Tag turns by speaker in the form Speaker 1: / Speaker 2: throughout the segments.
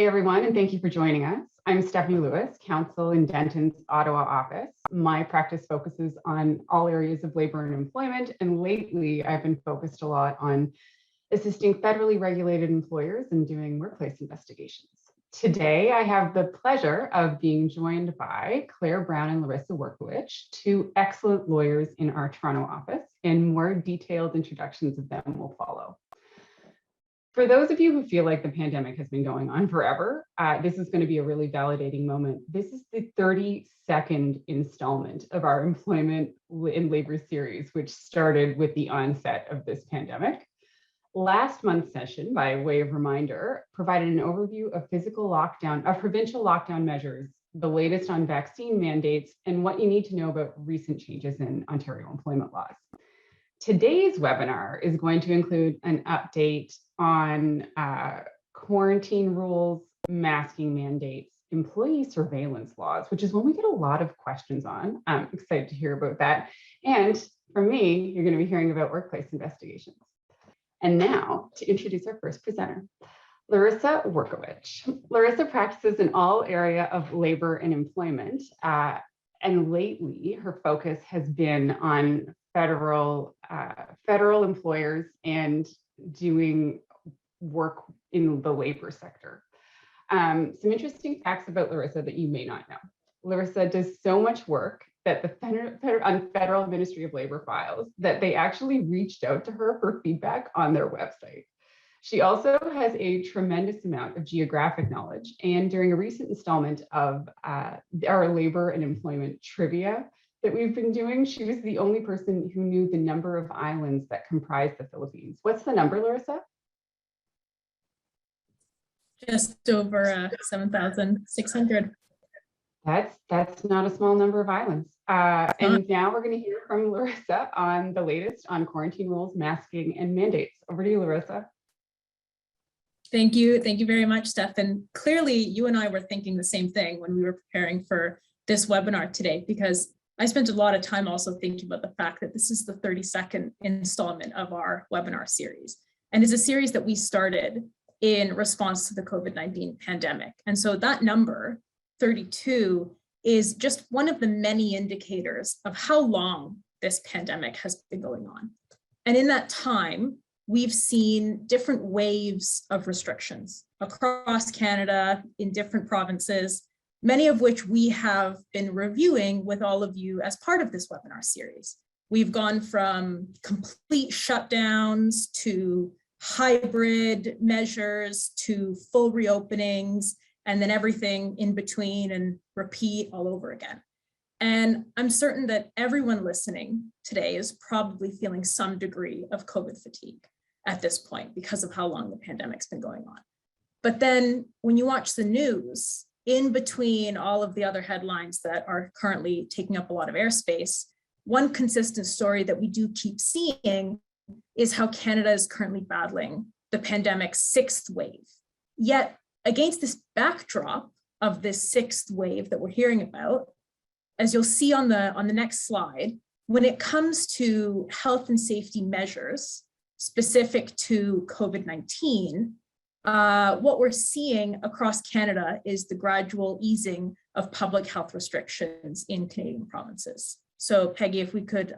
Speaker 1: Hey everyone, and thank you for joining us. I'm Stephanie Lewis, counsel in Denton's Ottawa office. My practice focuses on all areas of labor and employment, and lately I've been focused a lot on assisting federally regulated employers in doing workplace investigations. Today, I have the pleasure of being joined by Claire Brown and Larissa Workowicz, two excellent lawyers in our Toronto office, and more detailed introductions of them will follow. For those of you who feel like the pandemic has been going on forever, this is going to be a really validating moment. This is the 32nd installment of our employment and labor series, which started with the onset of this pandemic. Last month's session, by way of reminder, provided an overview of provincial lockdown measures, the latest on vaccine mandates, and what you need to know about recent changes in Ontario employment laws. Today's webinar is going to include an update on quarantine rules, masking mandates, employee surveillance laws, which is one we get a lot of questions on. I'm excited to hear about that. And from me, you're going to be hearing about workplace investigations. And now to introduce our first presenter, Larissa Workowicz. Larissa practices in all area of labor and employment. And lately, her focus has been on federal employers and doing work in the labor sector. Some interesting facts about Larissa that you may not know. Larissa does so much work that on Federal Ministry of Labor files that they actually reached out to her for feedback on their website. She also has a tremendous amount of geographic knowledge, and during a recent installment of our labor and employment trivia that we've been doing, she was the only person who knew the number of islands that comprise the Philippines. What's the number, Larissa?
Speaker 2: Just over 7,600.
Speaker 1: That's not a small number of islands. And now we're going to hear from Larissa on the latest on quarantine rules, masking, and mandates. Over to you, Larissa.
Speaker 2: Thank you. Thank you very much, Steph. And clearly, you and I were thinking the same thing when we were preparing for this webinar today, because I spent a lot of time also thinking about the fact that this is the 32nd installment of our webinar series. And it's a series that we started in response to the COVID-19 pandemic. And so that number, 32, is just one of the many indicators of how long this pandemic has been going on. And in that time, we've seen different waves of restrictions across Canada in different provinces, many of which we have been reviewing with all of you as part of this webinar series. We've gone from complete shutdowns to hybrid measures to full reopenings, and then everything in between and repeat all over again. And I'm certain that everyone listening today is probably feeling some degree of COVID fatigue at this point because of how long the pandemic's been going on. But then when you watch the news, in between all of the other headlines that are currently taking up a lot of airspace, one consistent story that we do keep seeing is how Canada is currently battling the pandemic's sixth wave. Yet against this backdrop of this sixth wave that we're hearing about, as you'll see on the next slide, when it comes to health and safety measures specific to COVID-19, what we're seeing across Canada is the gradual easing of public health restrictions in Canadian provinces. So Peggy, if we go to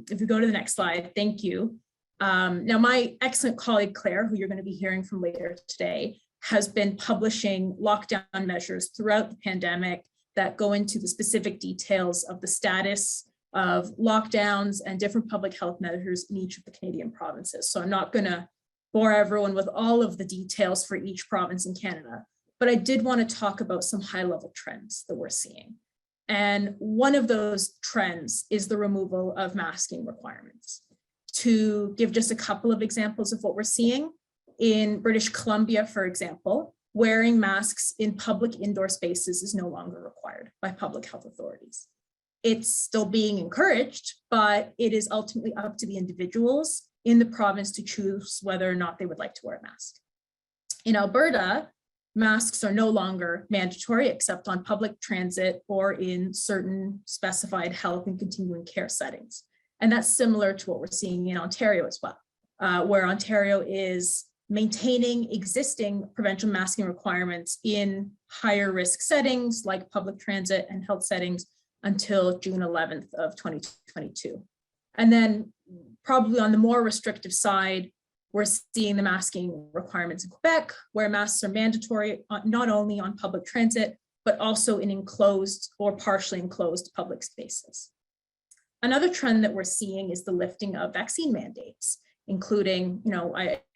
Speaker 2: the next slide, thank you. Now my excellent colleague Claire, who you're going to be hearing from later today, has been publishing lockdown measures throughout the pandemic that go into the specific details of the status of lockdowns and different public health measures in each of the Canadian provinces. So I'm not going to bore everyone with all of the details for each province in Canada, but I did want to talk about some high-level trends that we're seeing. And one of those trends is the removal of masking requirements. To give just a couple of examples of what we're seeing, in British Columbia, for example, wearing masks in public indoor spaces is no longer required by public health authorities. It's still being encouraged, but it is ultimately up to the individuals in the province to choose whether or not they would like to wear a mask. In Alberta, masks are no longer mandatory except on public transit or in certain specified health and continuing care settings. And that's similar to what we're seeing in Ontario as well, where Ontario is maintaining existing provincial masking requirements in higher risk settings like public transit and health settings until June 11th of 2022. And then probably on the more restrictive side, we're seeing the masking requirements in Quebec, where masks are mandatory not only on public transit, but also in enclosed or partially enclosed public spaces. Another trend that we're seeing is the lifting of vaccine mandates, including,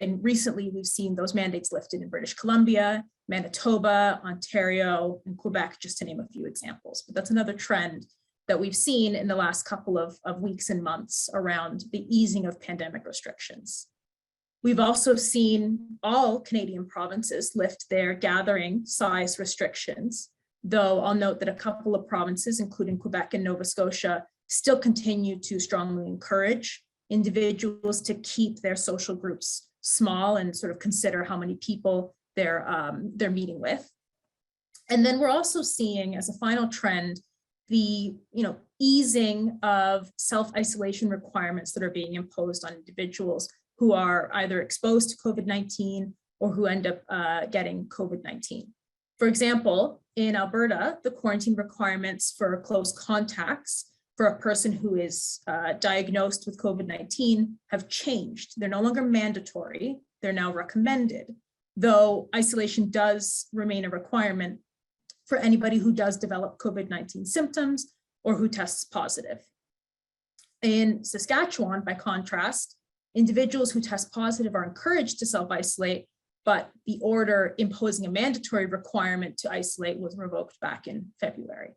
Speaker 2: and recently we've seen those mandates lifted in British Columbia, Manitoba, Ontario, and Quebec, just to name a few examples. But that's another trend that we've seen in the last couple of weeks and months around the easing of pandemic restrictions. We've also seen all Canadian provinces lift their gathering size restrictions, though I'll note that a couple of provinces, including Quebec and Nova Scotia, still continue to strongly encourage individuals to keep their social groups small and sort of consider how many people they're meeting with. And then we're also seeing, as a final trend, the easing of self-isolation requirements that are being imposed on individuals who are either exposed to COVID-19 or who end up getting COVID-19. For example, in Alberta, the quarantine requirements for close contacts for a person who is diagnosed with COVID-19 have changed. They're no longer mandatory, they're now recommended, though isolation does remain a requirement for anybody who does develop COVID-19 symptoms or who tests positive. In Saskatchewan, by contrast, individuals who test positive are encouraged to self-isolate, but the order imposing a mandatory requirement to isolate was revoked back in February.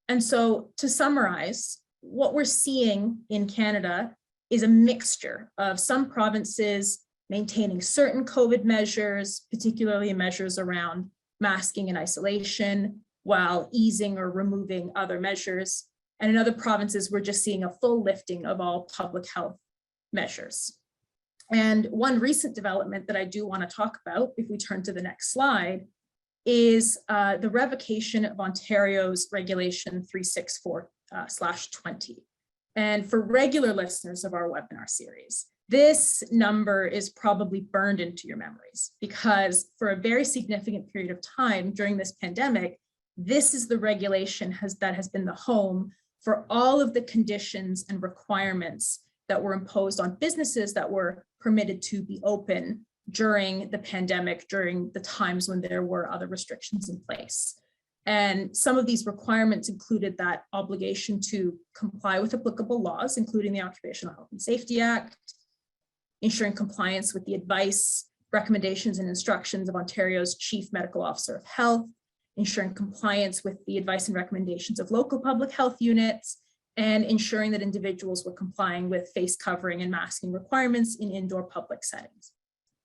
Speaker 2: And so to summarize, what we're seeing in Canada is a mixture of some provinces maintaining certain COVID measures, particularly measures around masking and isolation, while easing or removing other measures. And in other provinces, we're just seeing a full lifting of all public health measures. And one recent development that I do want to talk about, if we turn to the next slide, is the revocation of Ontario's Regulation 364/20. And for regular listeners of our webinar series, this number is probably burned into your memories because for a very significant period of time during this pandemic, this is the regulation that has been the home for all of the conditions and requirements that were imposed on businesses that were permitted to be open during the pandemic, during the times when there were other restrictions in place. And some of these requirements included that obligation to comply with applicable laws, including the Occupational Health and Safety Act, ensuring compliance with the advice, recommendations, and instructions of Ontario's Chief Medical Officer of Health, ensuring compliance with the advice and recommendations of local public health units, and ensuring that individuals were complying with face covering and masking requirements in indoor public settings.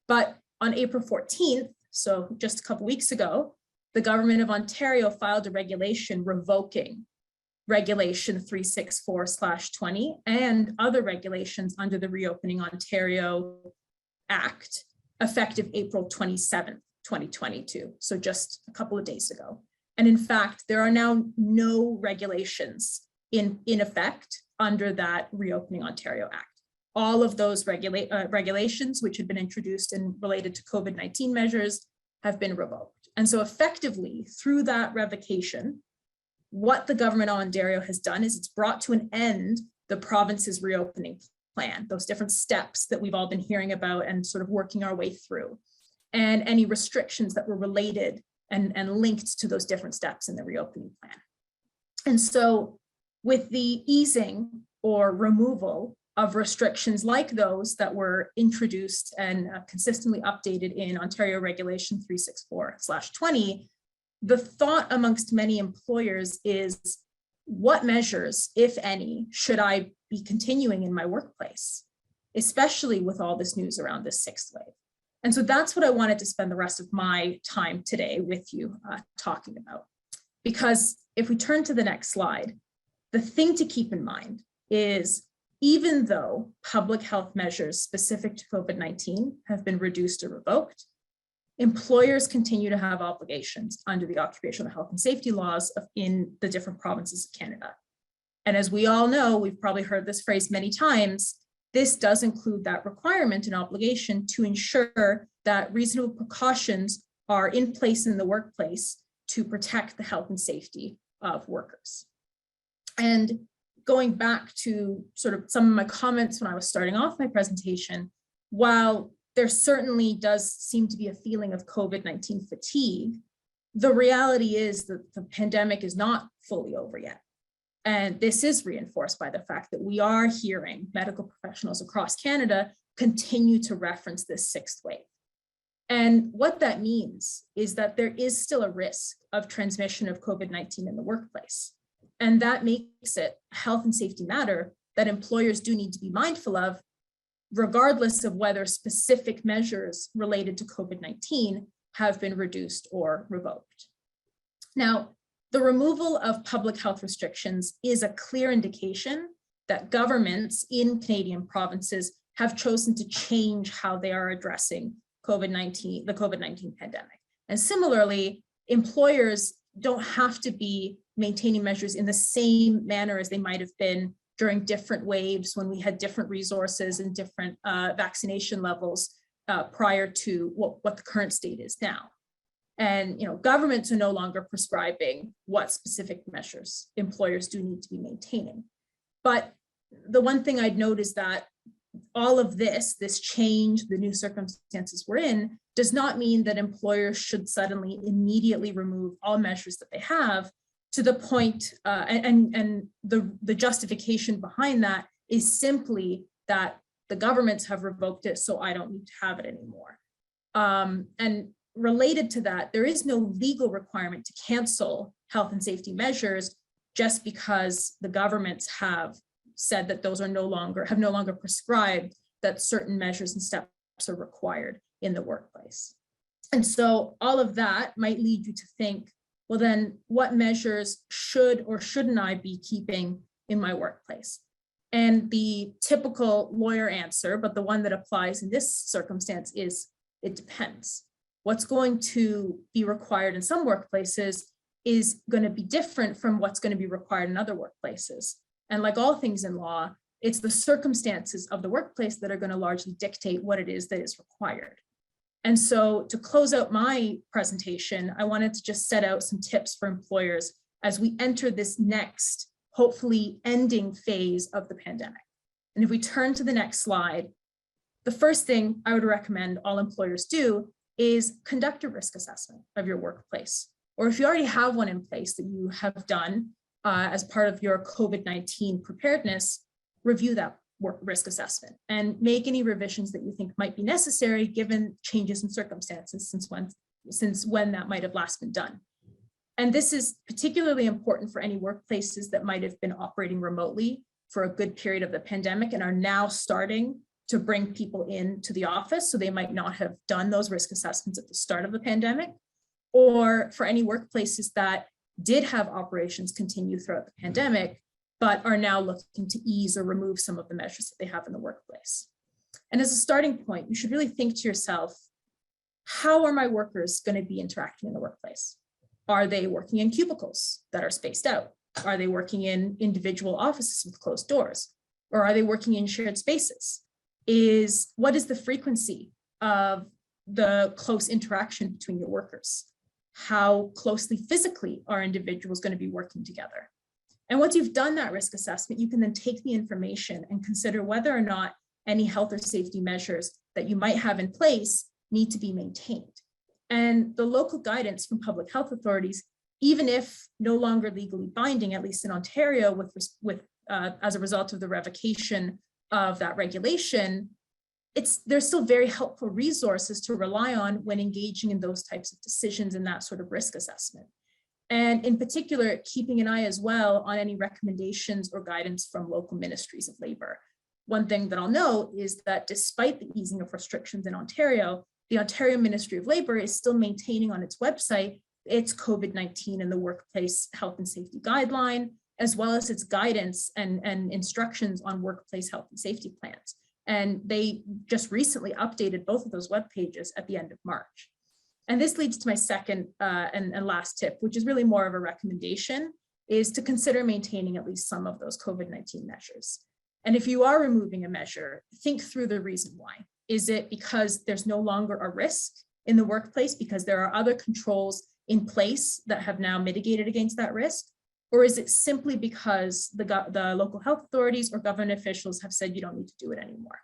Speaker 2: But on April 14th, so just a couple weeks ago, the government of Ontario filed a regulation revoking Regulation 364/20 and other regulations under the Reopening Ontario Act, effective April 27th, 2022, so just a couple of days ago. And in fact, there are now no regulations in effect under that Reopening Ontario Act. All of those regulations which had been introduced and related to COVID-19 measures have been revoked. And so effectively, through that revocation, what the government of Ontario has done is it's brought to an end the province's reopening plan, those different steps that we've all been hearing about and sort of working our way through, and any restrictions that were related and linked to those different steps in the reopening plan. And so with the easing or removal of restrictions like those that were introduced and consistently updated in Ontario Regulation 364/20, the thought amongst many employers is, what measures, if any, should I be continuing in my workplace, especially with all this news around this sixth wave? And so that's what I wanted to spend the rest of my time today with you talking about. Because if we turn to the next slide, the thing to keep in mind is, even though public health measures specific to COVID-19 have been reduced or revoked, employers continue to have obligations under the occupational health and safety laws in the different provinces of Canada. And as we all know, we've probably heard this phrase many times, this does include that requirement and obligation to ensure that reasonable precautions are in place in the workplace to protect the health and safety of workers. And going back to sort of some of my comments when I was starting off my presentation, while there certainly does seem to be a feeling of COVID-19 fatigue, the reality is that the pandemic is not fully over yet. And this is reinforced by the fact that we are hearing medical professionals across Canada continue to reference this sixth wave. And what that means is that there is still a risk of transmission of COVID-19 in the workplace. And that makes it a health and safety matter that employers do need to be mindful of, regardless of whether specific measures related to COVID-19 have been reduced or revoked. Now, the removal of public health restrictions is a clear indication that governments in Canadian provinces have chosen to change how they are addressing the COVID-19 pandemic. And similarly, employers don't have to be maintaining measures in the same manner as they might have been during different waves when we had different resources and different vaccination levels prior to what the current state is now. And governments are no longer prescribing what specific measures employers do need to be maintaining. But the one thing I'd note is that all of this change, the new circumstances we're in, does not mean that employers should suddenly immediately remove all measures that they have, to the point, and the justification behind that is simply that the governments have revoked it, so I don't need to have it anymore. And related to that, there is no legal requirement to cancel health and safety measures just because the governments have said that those have no longer prescribed that certain measures and steps are required in the workplace. And so all of that might lead you to think, well, then what measures should or shouldn't I be keeping in my workplace? And the typical lawyer answer, but the one that applies in this circumstance, is it depends. What's going to be required in some workplaces is going to be different from what's going to be required in other workplaces. And like all things in law, it's the circumstances of the workplace that are going to largely dictate what it is that is required. And so to close out my presentation, I wanted to just set out some tips for employers as we enter this next, hopefully ending phase of the pandemic. And if we turn to the next slide, the first thing I would recommend all employers do is conduct a risk assessment of your workplace. Or if you already have one in place that you have done as part of your COVID-19 preparedness, review that risk assessment and make any revisions that you think might be necessary given changes in circumstances since when that might have last been done. And this is particularly important for any workplaces that might have been operating remotely for a good period of the pandemic and are now starting to bring people into the office, so they might not have done those risk assessments at the start of the pandemic, or for any workplaces that did have operations continue throughout the pandemic, but are now looking to ease or remove some of the measures that they have in the workplace. And as a starting point, you should really think to yourself, how are my workers going to be interacting in the workplace? Are they working in cubicles that are spaced out? Are they working in individual offices with closed doors? Or are they working in shared spaces? What is the frequency of the close interaction between your workers? How closely physically are individuals going to be working together? And once you've done that risk assessment, you can then take the information and consider whether or not any health or safety measures that you might have in place need to be maintained. And the local guidance from public health authorities, even if no longer legally binding, at least in Ontario, as a result of the revocation of that regulation, there's still very helpful resources to rely on when engaging in those types of decisions and that sort of risk assessment. And in particular, keeping an eye as well on any recommendations or guidance from local ministries of labor. One thing that I'll note is that despite the easing of restrictions in Ontario, the Ontario Ministry of Labor is still maintaining on its website its COVID-19 in the workplace health and safety guideline, as well as its guidance and instructions on workplace health and safety plans. And they just recently updated both of those web pages at the end of March. And this leads to my second and last tip, which is really more of a recommendation, is to consider maintaining at least some of those COVID-19 measures. And if you are removing a measure, think through the reason why. Is it because there's no longer a risk in the workplace because there are other controls in place that have now mitigated against that risk? Or is it simply because the local health authorities or government officials have said you don't need to do it anymore?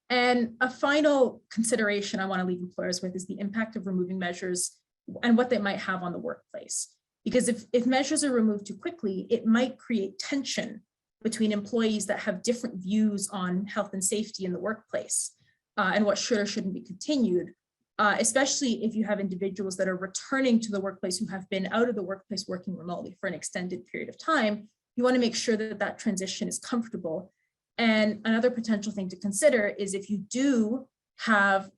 Speaker 2: And a final consideration I want to leave employers with is the impact of removing measures and what they might have on the workplace. Because if measures are removed too quickly, it might create tension between employees that have different views on health and safety in the workplace and what should or shouldn't be continued, especially if you have individuals that are returning to the workplace who have been out of the workplace working remotely for an extended period of time. You want to make sure that that transition is comfortable. And another potential thing to consider is if you do have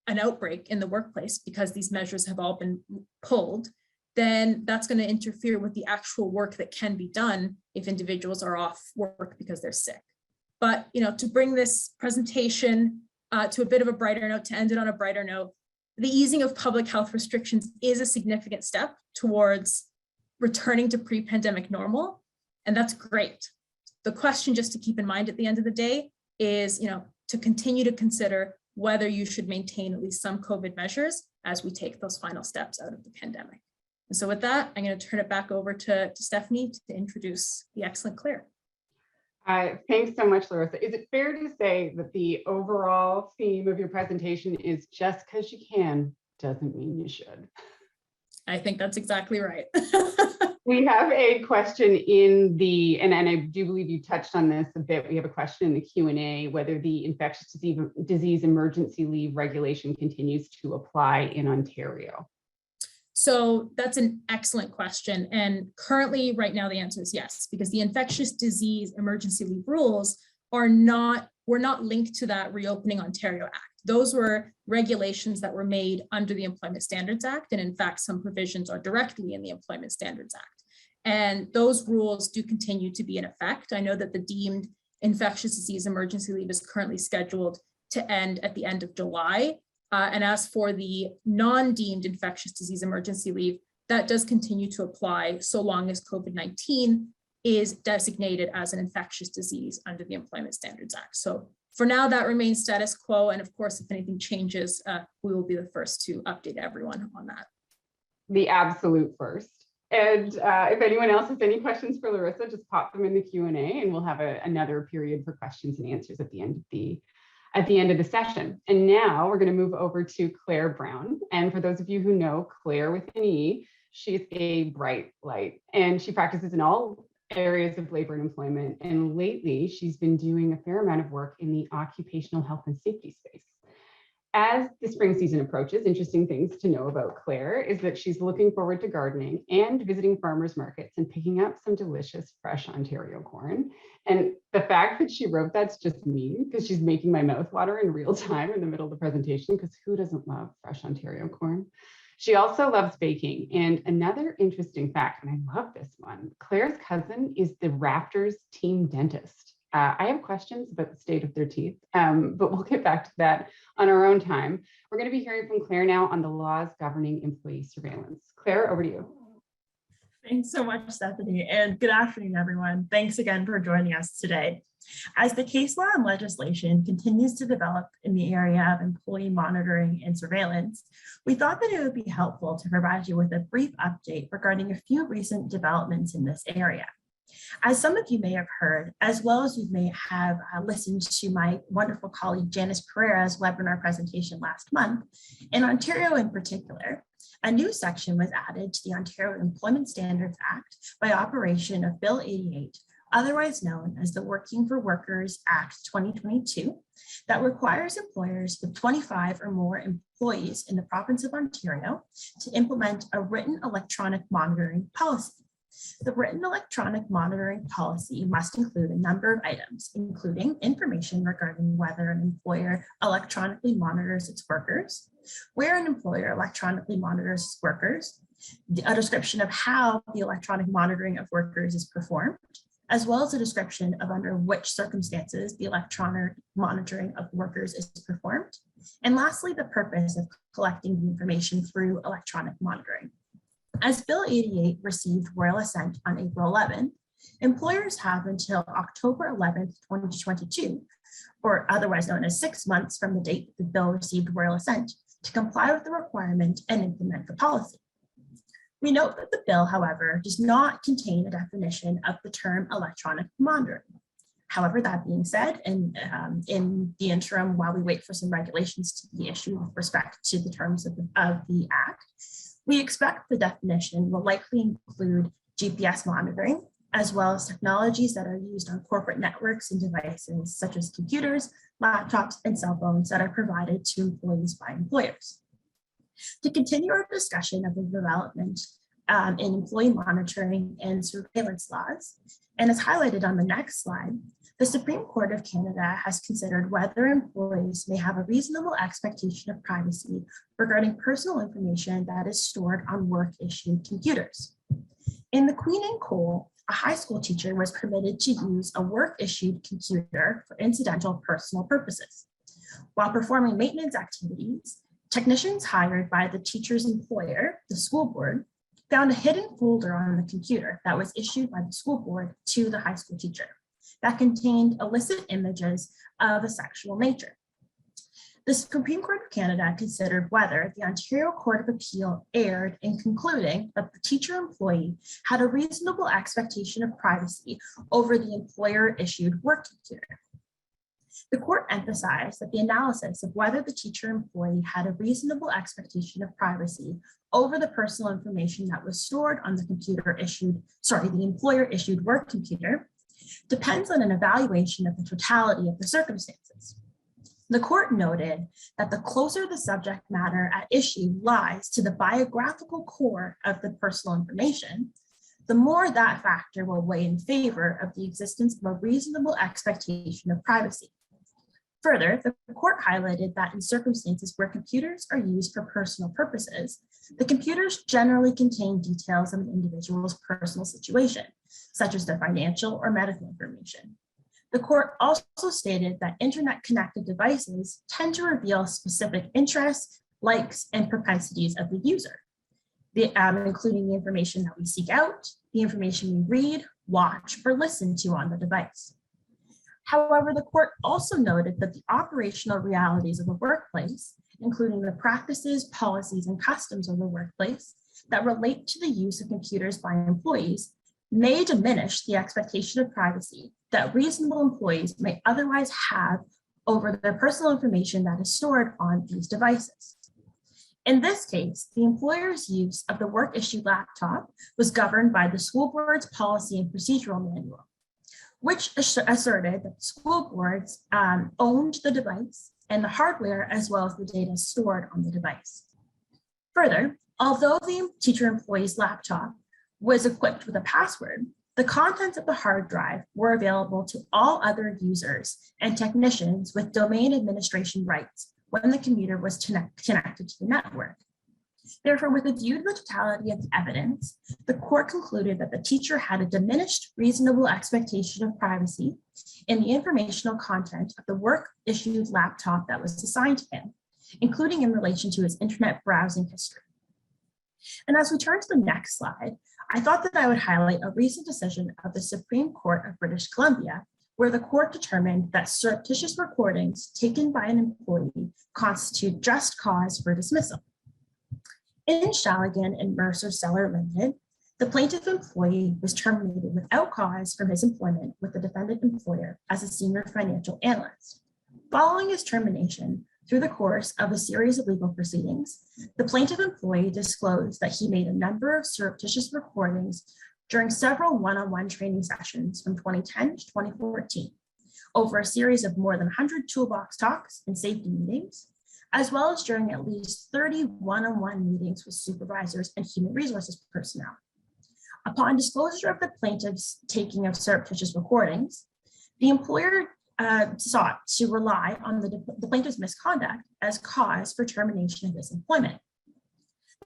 Speaker 2: an outbreak in the workplace because these measures have all been pulled, then that's going to interfere with the actual work that can be done if individuals are off work because they're sick. But, to bring this presentation to a bit of a brighter note, to end it on a brighter note, the easing of public health restrictions is a significant step towards returning to pre-pandemic normal, and that's great. The question just to keep in mind at the end of the day is, to continue to consider whether you should maintain at least some COVID measures as we take those final steps out of the pandemic. And so with that, I'm going to turn it back over to Stephanie to introduce the excellent Claire.
Speaker 1: Thanks so much, Larissa. Is it fair to say that the overall theme of your presentation is just because you can doesn't mean you should?
Speaker 2: I think that's exactly right.
Speaker 1: We have a question in the, and I do believe you touched on this a bit. We have a question in the Q&A, whether the infectious disease emergency leave regulation continues to apply in Ontario.
Speaker 2: So that's an excellent question. And currently right now, the answer is yes, because the infectious disease emergency leave rules were not linked to that Reopening Ontario Act. Those were regulations that were made under the Employment Standards Act. And in fact, some provisions are directly in the Employment Standards Act. And those rules do continue to be in effect. I know that the deemed infectious disease emergency leave is currently scheduled to end at the end of July. And as for the non-deemed infectious disease emergency leave, that does continue to apply so long as COVID-19 is designated as an infectious disease under the Employment Standards Act. So for now, that remains status quo. And of course, if anything changes, we will be the first to update everyone on that.
Speaker 1: The absolute first. And if anyone else has any questions for Larissa, just pop them in the Q&A and we'll have another period for questions and answers at the end of the session. And now we're going to move over to Claire Brown. And for those of you who know Claire with an E, she's a bright light and she practices in all areas of labor and employment. And lately she's been doing a fair amount of work in the occupational health and safety space. As the spring season approaches, interesting things to know about Claire is that she's looking forward to gardening and visiting farmers markets and picking up some delicious fresh Ontario corn. And the fact that she wrote that's just mean because she's making my mouth water in real time in the middle of the presentation, because who doesn't love fresh Ontario corn? She also loves baking. And another interesting fact, and I love this one, Claire's cousin is the Raptors team dentist. I have questions about the state of their teeth, but we'll get back to that on our own time. We're going to be hearing from Claire now on the laws governing employee surveillance. Claire, over to you.
Speaker 3: Thanks so much, Stephanie, and good afternoon, everyone. Thanks again for joining us today. As the case law and legislation continues to develop in the area of employee monitoring and surveillance, we thought that it would be helpful to provide you with a brief update regarding a few recent developments in this area. As some of you may have heard, as well as you may have listened to my wonderful colleague Janice Pereira's webinar presentation last month, in Ontario in particular, a new section was added to the Ontario Employment Standards Act by operation of Bill 88, otherwise known as the Working for Workers Act 2022, that requires employers with 25 or more employees in the province of Ontario to implement a written electronic monitoring policy. The written electronic monitoring policy must include a number of items, including information regarding whether an employer electronically monitors its workers, where an employer electronically monitors its workers, a description of how the electronic monitoring of workers is performed, as well as a description of under which circumstances the electronic monitoring of workers is performed, and lastly, the purpose of collecting the information through electronic monitoring. As Bill 88 received royal assent on April 11, employers have until October 11th, 2022, or otherwise known as 6 months from the date the bill received royal assent, to comply with the requirement and implement the policy. We note that the bill, however, does not contain a definition of the term electronic monitoring. However, that being said, and in the interim, while we wait for some regulations to be issued with respect to the terms of the Act, we expect the definition will likely include GPS monitoring, as well as technologies that are used on corporate networks and devices, such as computers, laptops, and cell phones that are provided to employees by employers. To continue our discussion of the development in employee monitoring and surveillance laws, and as highlighted on the next slide, the Supreme Court of Canada has considered whether employees may have a reasonable expectation of privacy regarding personal information that is stored on work-issued computers. In the Queen and Cole, a high school teacher was permitted to use a work-issued computer for incidental personal purposes. While performing maintenance activities, technicians hired by the teacher's employer, the school board, found a hidden folder on the computer that was issued by the school board to the high school teacher that contained illicit images of a sexual nature. The Supreme Court of Canada considered whether the Ontario Court of Appeal erred in concluding that the teacher-employee had a reasonable expectation of privacy over the employer-issued work computer. The court emphasized that the analysis of whether the teacher-employee had a reasonable expectation of privacy over the personal information that was stored on the the employer-issued work computer depends on an evaluation of the totality of the circumstances. The court noted that the closer the subject matter at issue lies to the biographical core of the personal information, the more that factor will weigh in favor of the existence of a reasonable expectation of privacy. Further, the court highlighted that in circumstances where computers are used for personal purposes, the computers generally contain details of an individual's personal situation, such as their financial or medical information. The court also stated that internet-connected devices tend to reveal specific interests, likes, and propensities of the user, including the information that we seek out, the information we read, watch, or listen to on the device. However, the court also noted that the operational realities of the workplace, including the practices, policies, and customs of the workplace that relate to the use of computers by employees, may diminish the expectation of privacy that reasonable employees may otherwise have over their personal information that is stored on these devices. In this case, the employer's use of the work-issued laptop was governed by the school board's policy and procedural manual, which asserted that the school boards owned the device and the hardware as well as the data stored on the device. Further, although the teacher-employee's laptop was equipped with a password, the contents of the hard drive were available to all other users and technicians with domain administration rights when the computer was connected to the network. Therefore, with a view to the totality of the evidence, the court concluded that the teacher had a diminished reasonable expectation of privacy in the informational content of the work-issued laptop that was assigned to him, including in relation to his internet browsing history. And as we turn to the next slide, I thought that I would highlight a recent decision of the Supreme Court of British Columbia, where the court determined that surreptitious recordings taken by an employee constitute just cause for dismissal. In Shaligan and Mercer Seller Limited, the plaintiff employee was terminated without cause from his employment with the defendant employer as a senior financial analyst. Following his termination, through the course of a series of legal proceedings, the plaintiff employee disclosed that he made a number of surreptitious recordings during several one-on-one training sessions from 2010 to 2014, over a series of more than 100 toolbox talks and safety meetings, as well as during at least 30 one-on-one meetings with supervisors and human resources personnel. Upon disclosure of the plaintiff's taking of surreptitious recordings, the employer sought to rely on the plaintiff's misconduct as cause for termination of his employment.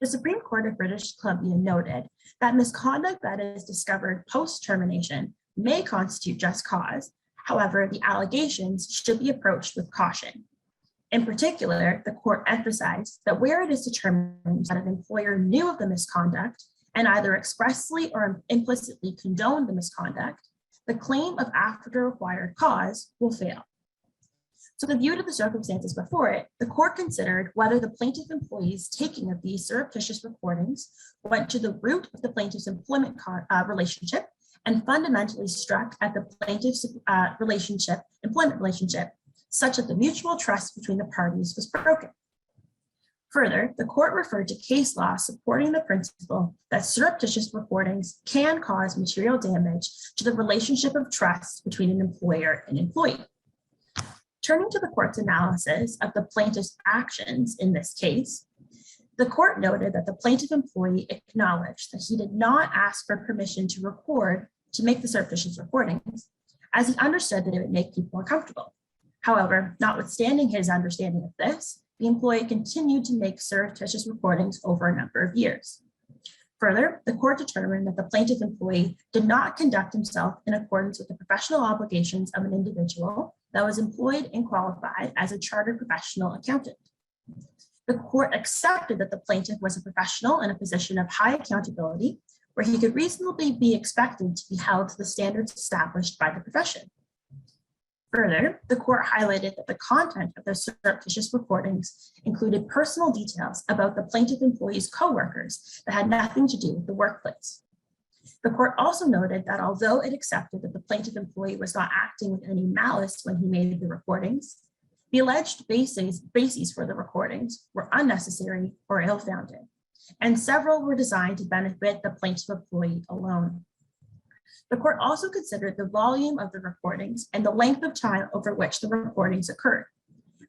Speaker 3: The Supreme Court of British Columbia noted that misconduct that is discovered post-termination may constitute just cause. However, the allegations should be approached with caution. In particular, the court emphasized that where it is determined that an employer knew of the misconduct and either expressly or implicitly condone the misconduct, the claim of after required cause will fail. So with a view to the circumstances before it, the court considered whether the plaintiff employee's taking of these surreptitious recordings went to the root of the plaintiff's employment relationship and fundamentally struck at the plaintiff's employment relationship, such that the mutual trust between the parties was broken. Further, the court referred to case law supporting the principle that surreptitious recordings can cause material damage to the relationship of trust between an employer and employee. Turning to the court's analysis of the plaintiff's actions in this case, the court noted that the plaintiff employee acknowledged that he did not ask for permission to make the surreptitious recordings, as he understood that it would make people uncomfortable. However, notwithstanding his understanding of this, the employee continued to make surreptitious recordings over a number of years. Further, the court determined that the plaintiff employee did not conduct himself in accordance with the professional obligations of an individual that was employed and qualified as a chartered professional accountant. The court accepted that the plaintiff was a professional in a position of high accountability, where he could reasonably be expected to be held to the standards established by the profession. Further, the court highlighted that the content of the surreptitious recordings included personal details about the plaintiff employee's coworkers that had nothing to do with the workplace. The court also noted that although it accepted that the plaintiff employee was not acting with any malice when he made the recordings, the alleged bases for the recordings were unnecessary or ill-founded, and several were designed to benefit the plaintiff employee alone. The court also considered the volume of the recordings and the length of time over which the recordings occurred,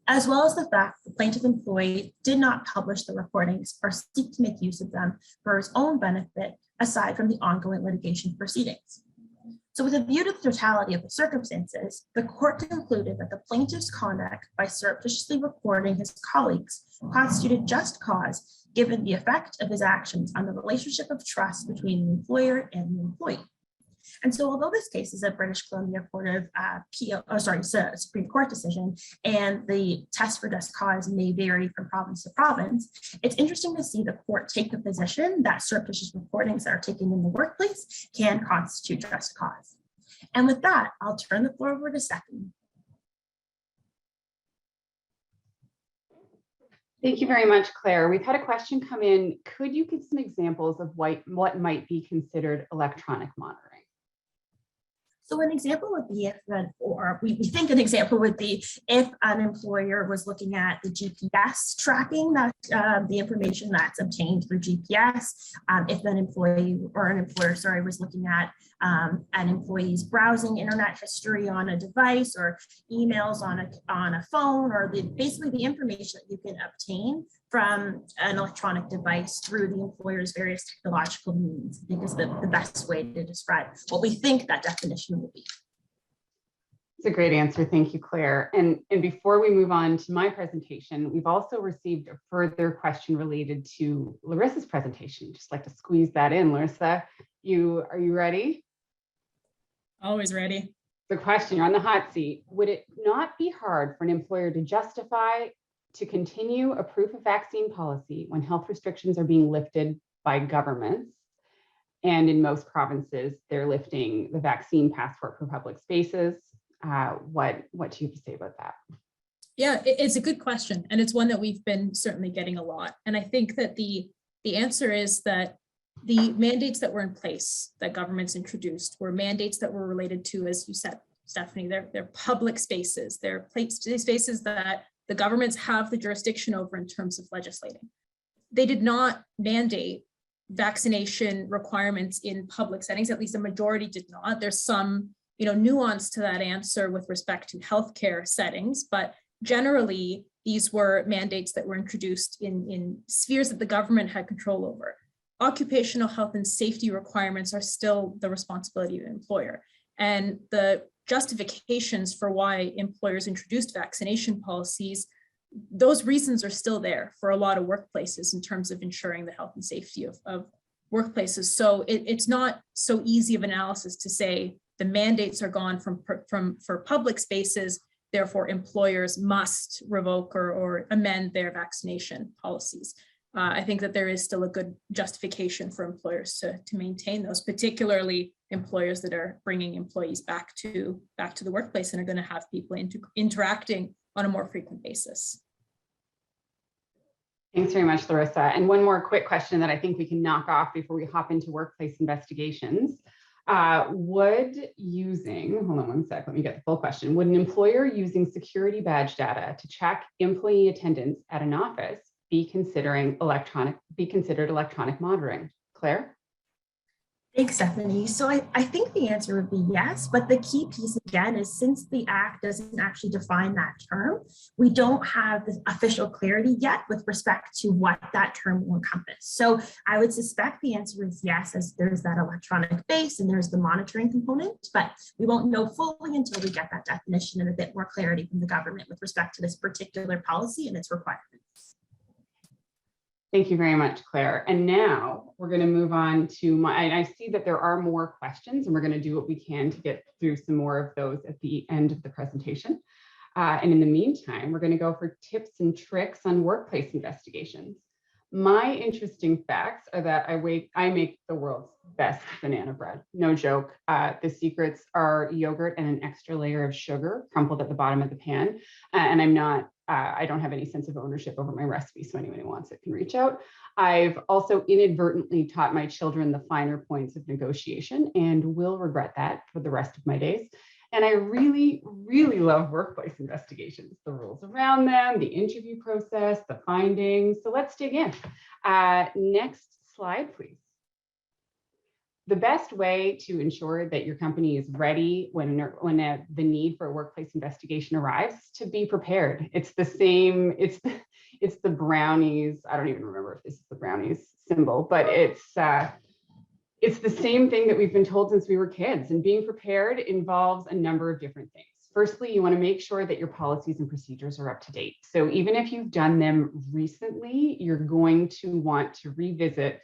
Speaker 3: as well as the fact the plaintiff employee did not publish the recordings or seek to make use of them for his own benefit, aside from the ongoing litigation proceedings. So with a view to the totality of the circumstances, the court concluded that the plaintiff's conduct by surreptitiously recording his colleagues constituted just cause, given the effect of his actions on the relationship of trust between the employer and the employee. And so although this case is a British Columbia Supreme Court decision, and the test for just cause may vary from province to province, it's interesting to see the court take the position that surreptitious recordings that are taken in the workplace can constitute just cause. And with that, I'll turn the floor over to Stephanie.
Speaker 1: Thank you very much, Claire. We've had a question come in. Could you give some examples of what might be considered electronic monitoring?
Speaker 3: So an example would be we think an example would be if an employer was looking at the GPS tracking, that the information that's obtained through GPS. If an employer was looking at an employee's browsing internet history on a device, or emails on a phone, or basically the information that you can obtain from an electronic device through the employer's various technological means, I think is the best way to describe what we think that definition will be.
Speaker 1: It's a great answer. Thank you, Claire. And before we move on to my presentation, we've also received a further question related to Larissa's presentation. Just like to squeeze that in. Larissa, are you ready?
Speaker 2: Always ready.
Speaker 1: The question, you're on the hot seat. Would it not be hard for an employer to justify to continue a proof of vaccine policy when health restrictions are being lifted by governments? And in most provinces, they're lifting the vaccine passport for public spaces. What do you have to say about that?
Speaker 2: Yeah, it's a good question. And it's one that we've been certainly getting a lot. And I think that the answer is that the mandates that were in place that governments introduced were mandates that were related to, as you said, Stephanie, they're public spaces. They're spaces that the governments have the jurisdiction over in terms of legislating. They did not mandate vaccination requirements in public settings, at least a majority did not. There's some nuance to that answer with respect to healthcare settings, but generally these were mandates that were introduced in spheres that the government had control over. Occupational health and safety requirements are still the responsibility of the employer. And the justifications for why employers introduced vaccination policies, those reasons are still there for a lot of workplaces in terms of ensuring the health and safety of workplaces. So it's not so easy of analysis to say the mandates are gone for public spaces, therefore employers must revoke or amend their vaccination policies. I think that there is still a good justification for employers to maintain those, particularly employers that are bringing employees back to the workplace and are going to have people interacting on a more frequent basis.
Speaker 1: Thanks very much, Larissa. And one more quick question that I think we can knock off before we hop into workplace investigations. Would using, hold on one sec, let me get the full question. Would an employer using security badge data to check employee attendance at an office be considered electronic monitoring? Claire?
Speaker 3: Thanks, Stephanie. So I think the answer would be yes, but the key piece again is since the Act doesn't actually define that term, we don't have the official clarity yet with respect to what that term will encompass. So I would suspect the answer is yes, as there's that electronic base and there's the monitoring component, but we won't know fully until we get that definition and a bit more clarity from the government with respect to this particular policy and its requirements.
Speaker 1: Thank you very much, Claire. And now we're going to move on to I see that there are more questions, and we're going to do what we can to get through some more of those at the end of the presentation. And in the meantime, we're going to go for tips and tricks on workplace investigations. My interesting facts are that I make the world's best banana bread. No joke. The secrets are yogurt and an extra layer of sugar crumpled at the bottom of the pan. And I don't have any sense of ownership over my recipe, so anyone who wants it can reach out. I've also inadvertently taught my children the finer points of negotiation and will regret that for the rest of my days. And I really, really love workplace investigations, the rules around them, the interview process, the findings. So let's dig in. Next slide, please. The best way to ensure that your company is ready when the need for a workplace investigation arrives is to be prepared. It's the same, it's the brownies. I don't even remember if this is the brownies symbol, but it's the same thing that we've been told since we were kids. And being prepared involves a number of different things. Firstly, you want to make sure that your policies and procedures are up to date. So even if you've done them recently, you're going to want to revisit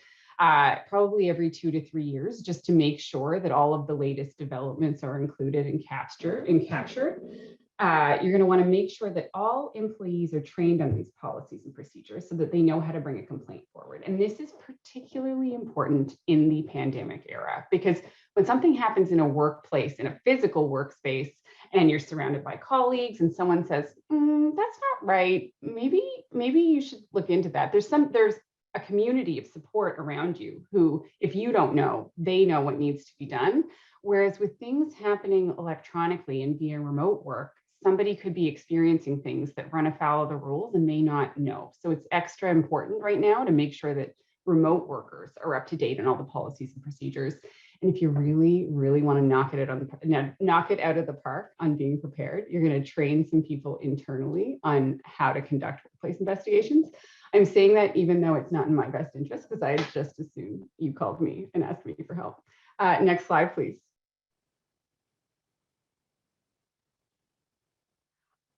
Speaker 1: probably every 2 to 3 years, just to make sure that all of the latest developments are included and captured. You're going to want to make sure that all employees are trained on these policies and procedures so that they know how to bring a complaint forward. And this is particularly important in the pandemic era, because when something happens in a workplace, in a physical workspace, and you're surrounded by colleagues and someone says, that's not right, maybe you should look into that. There's a community of support around you who, if you don't know, they know what needs to be done. Whereas with things happening electronically and via remote work, somebody could be experiencing things that run afoul of the rules and may not know. So it's extra important right now to make sure that remote workers are up to date on all the policies and procedures. And if you really, really want to knock it out of the park on being prepared, you're going to train some people internally on how to conduct workplace investigations. I'm saying that even though it's not in my best interest, because I'd just as soon you called me and asked me for help. Next slide, please.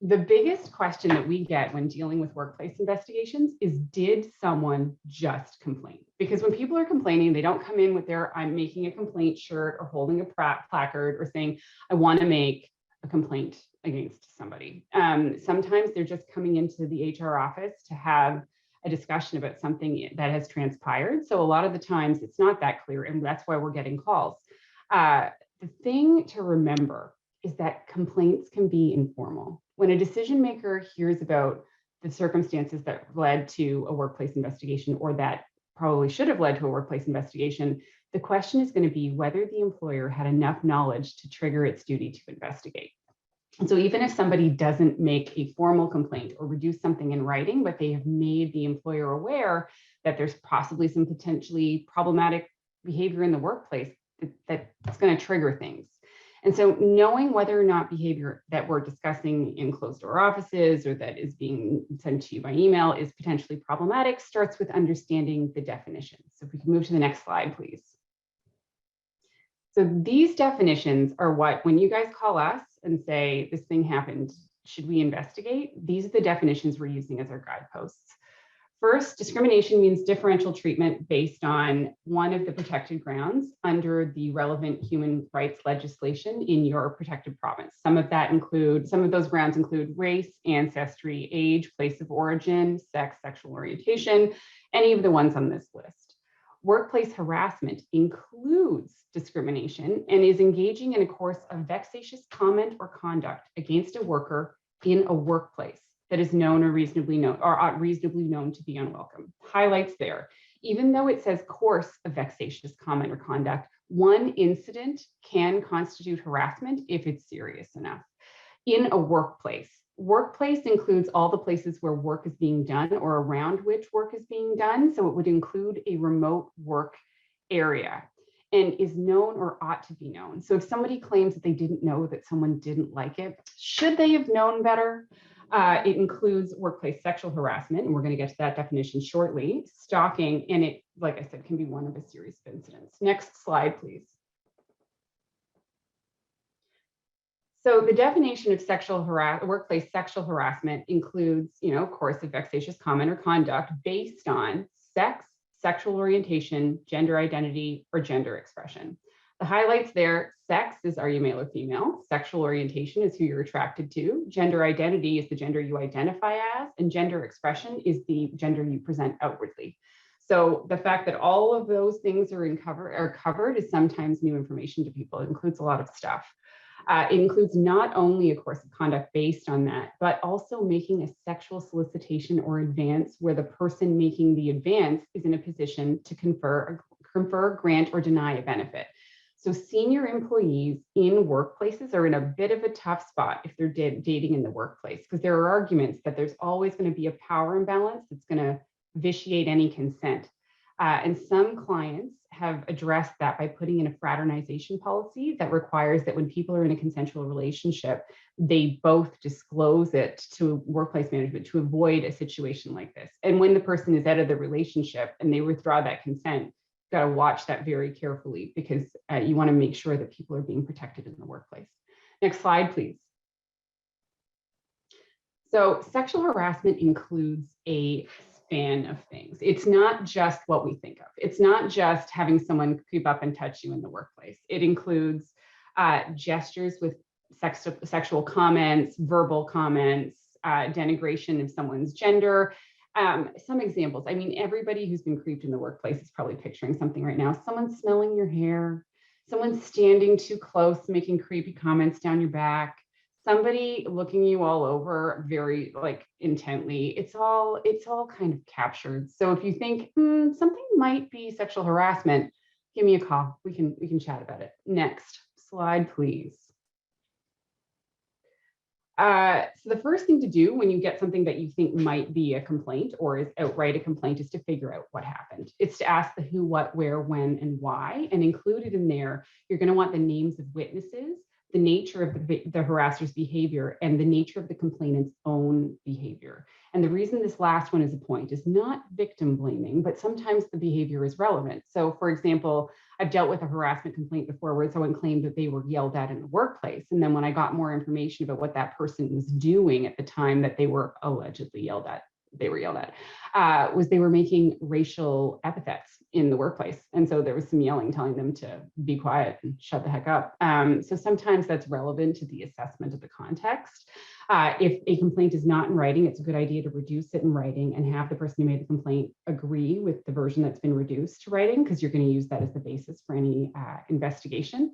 Speaker 1: The biggest question that we get when dealing with workplace investigations is, did someone just complain? Because when people are complaining, they don't come in with their "I'm making a complaint" shirt or holding a placard or saying, "I want to make a complaint against somebody." Sometimes they're just coming into the HR office to have a discussion about something that has transpired. So a lot of the times it's not that clear, and that's why we're getting calls. The thing to remember is that complaints can be informal. When a decision maker hears about the circumstances that led to a workplace investigation, or that probably should have led to a workplace investigation, the question is going to be whether the employer had enough knowledge to trigger its duty to investigate. And so even if somebody doesn't make a formal complaint or reduce something in writing, but they have made the employer aware that there's possibly some potentially problematic behavior in the workplace, that's going to trigger things. And so knowing whether or not behavior that we're discussing in closed door offices or that is being sent to you by email is potentially problematic starts with understanding the definitions. So if we can move to the next slide, please. So these definitions are what, when you guys call us and say, this thing happened, should we investigate? These are the definitions we're using as our guideposts. First, discrimination means differential treatment based on one of the protected grounds under the relevant human rights legislation in your protected province. Some of those grounds include race, ancestry, age, place of origin, sex, sexual orientation, any of the ones on this list. Workplace harassment includes discrimination and is engaging in a course of vexatious comment or conduct against a worker in a workplace that is known or reasonably known to be unwelcome. Highlights there. Even though it says course of vexatious comment or conduct, one incident can constitute harassment if it's serious enough. In a workplace, workplace includes all the places where work is being done or around which work is being done. So it would include a remote work area and is known or ought to be known. So if somebody claims that they didn't know that someone didn't like it, should they have known better? It includes workplace sexual harassment, and we're going to get to that definition shortly, stalking, and it, like I said, can be one of a series of incidents. Next slide, please. So the definition of workplace sexual harassment includes, course of vexatious comment or conduct based on sex, sexual orientation, gender identity, or gender expression. The highlights there: sex is, are you male or female? Sexual orientation is who you're attracted to. Gender identity is the gender you identify as, and gender expression is the gender you present outwardly. So the fact that all of those things are covered is sometimes new information to people. It includes a lot of stuff. It includes not only a course of conduct based on that, but also making a sexual solicitation or advance where the person making the advance is in a position to confer, grant, or deny a benefit. So senior employees in workplaces are in a bit of a tough spot if they're dating in the workplace, because there are arguments that there's always going to be a power imbalance that's going to vitiate any consent. And some clients have addressed that by putting in a fraternization policy that requires that when people are in a consensual relationship, they both disclose it to workplace management to avoid a situation like this. And when the person is out of the relationship and they withdraw that consent, got to watch that very carefully, because you want to make sure that people are being protected in the workplace. Next slide, please. So sexual harassment includes a span of things. It's not just what we think of. It's not just having someone creep up and touch you in the workplace. It includes gestures with sexual comments, verbal comments, denigration of someone's gender. Some examples. I mean, everybody who's been creeped in the workplace is probably picturing something right now. Someone smelling your hair, someone standing too close, making creepy comments down your back, somebody looking you all over very intently. It's all kind of captured. So if you think something might be sexual harassment, give me a call. We can chat about it. Next slide, please. So the first thing to do when you get something that you think might be a complaint or is outright a complaint is to figure out what happened. It's to ask the who, what, where, when, and why, and included in there, you're going to want the names of witnesses, the nature of the harasser's behavior, and the nature of the complainant's own behavior. And the reason this last one is a point is not victim blaming, but sometimes the behavior is relevant. So for example, I've dealt with a harassment complaint before where someone claimed that they were yelled at in the workplace. And then when I got more information about what that person was doing at the time that they were allegedly yelled at, was they were making racial epithets in the workplace. And so there was some yelling telling them to be quiet and shut the heck up. So sometimes that's relevant to the assessment of the context. If a complaint is not in writing, it's a good idea to reduce it in writing and have the person who made the complaint agree with the version that's been reduced to writing, because you're going to use that as the basis for any investigation.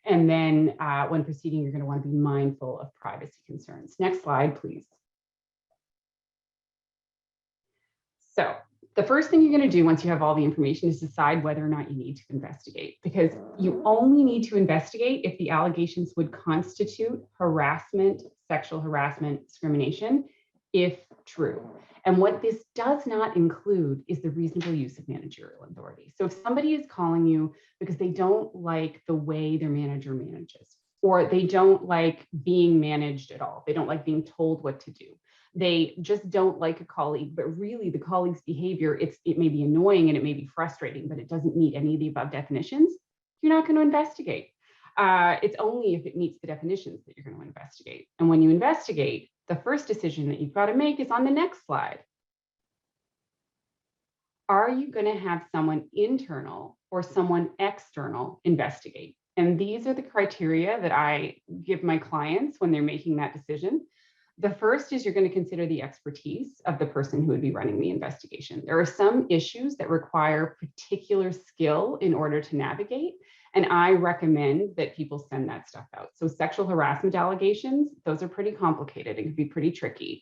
Speaker 1: And then when proceeding, you're going to want to be mindful of privacy concerns. Next slide, please. So the first thing you're going to do once you have all the information is decide whether or not you need to investigate, because you only need to investigate if the allegations would constitute harassment, sexual harassment, discrimination, if true. And what this does not include is the reasonable use of managerial authority. So if somebody is calling you because they don't like the way their manager manages, or they don't like being managed at all, they don't like being told what to do, they just don't like a colleague, but really the colleague's behavior, it may be annoying and it may be frustrating, but it doesn't meet any of the above definitions, you're not going to investigate. It's only if it meets the definitions that you're going to investigate. And when you investigate, the first decision that you've got to make is on the next slide. are you going to have someone internal or someone external investigate? And these are the criteria that I give my clients when they're making that decision. The first is you're going to consider the expertise of the person who would be running the investigation. There are some issues that require particular skill in order to navigate, and I recommend that people send that stuff out. So sexual harassment allegations, those are pretty complicated and can be pretty tricky.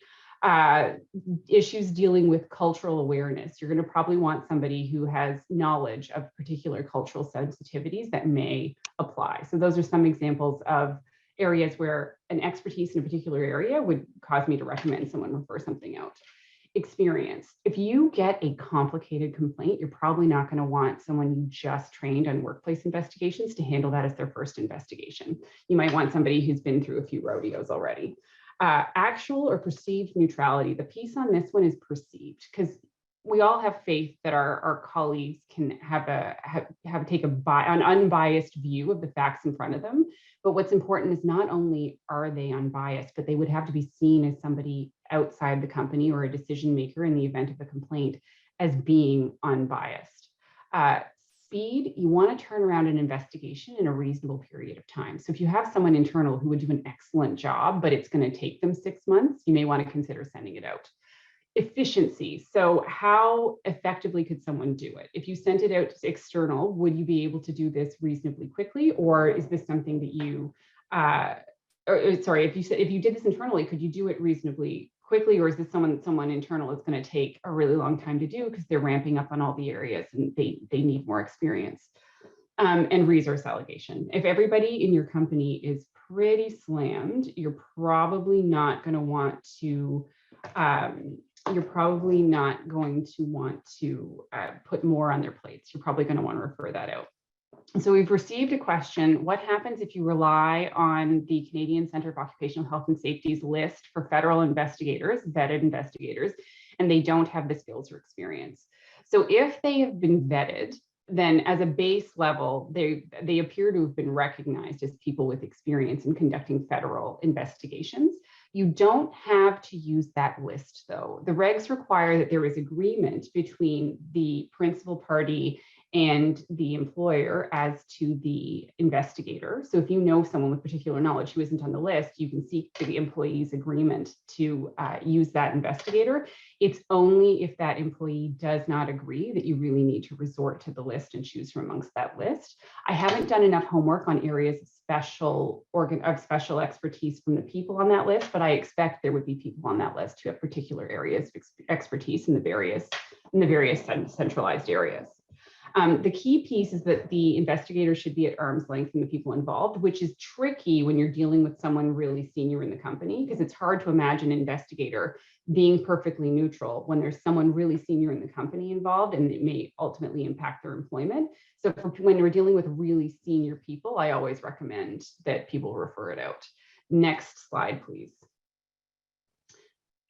Speaker 1: Issues dealing with cultural awareness, you're going to probably want somebody who has knowledge of particular cultural sensitivities that may apply. So those are some examples of areas where an expertise in a particular area would cause me to recommend someone refer something out. Experience. If you get a complicated complaint, you're probably not going to want someone you just trained on workplace investigations to handle that as their first investigation. You might want somebody who's been through a few rodeos already. Actual or perceived neutrality. The piece on this one is perceived, because we all have faith that our colleagues can take an unbiased view of the facts in front of them. But what's important is not only are they unbiased, but they would have to be seen as somebody outside the company or a decision maker in the event of a complaint as being unbiased. Speed, you want to turn around an investigation in a reasonable period of time. So if you have someone internal who would do an excellent job, but it's going to take them 6 months, you may want to consider sending it out. Efficiency. So how effectively could someone do it? If you sent it out to external, would you be able to do this reasonably quickly? Or is this something that you, if you did this internally, could you do it reasonably quickly? Or is this someone internal is going to take a really long time to do because they're ramping up on all the areas and they need more experience? And resource allocation. If everybody in your company is pretty slammed, you're probably not going to want to put more on their plates. You're probably going to want to refer that out. So we've received a question: what happens if you rely on the Canadian Centre of Occupational Health and Safety's list for federal investigators, vetted investigators, and they don't have the skills or experience? So if they have been vetted, then as a base level, they appear to have been recognized as people with experience in conducting federal investigations. You don't have to use that list, though. The regs require that there is agreement between the principal party and the employer as to the investigator. So if you know someone with particular knowledge who isn't on the list, you can seek the employee's agreement to use that investigator. It's only if that employee does not agree that you really need to resort to the list and choose from amongst that list. I haven't done enough homework on areas of special expertise from the people on that list, but I expect there would be people on that list who have particular areas of expertise in the various centralized areas. The key piece is that the investigator should be at arm's length from the people involved, which is tricky when you're dealing with someone really senior in the company, because it's hard to imagine an investigator being perfectly neutral when there's someone really senior in the company involved, and it may ultimately impact their employment. So when we're dealing with really senior people, I always recommend that people refer it out. Next slide, please.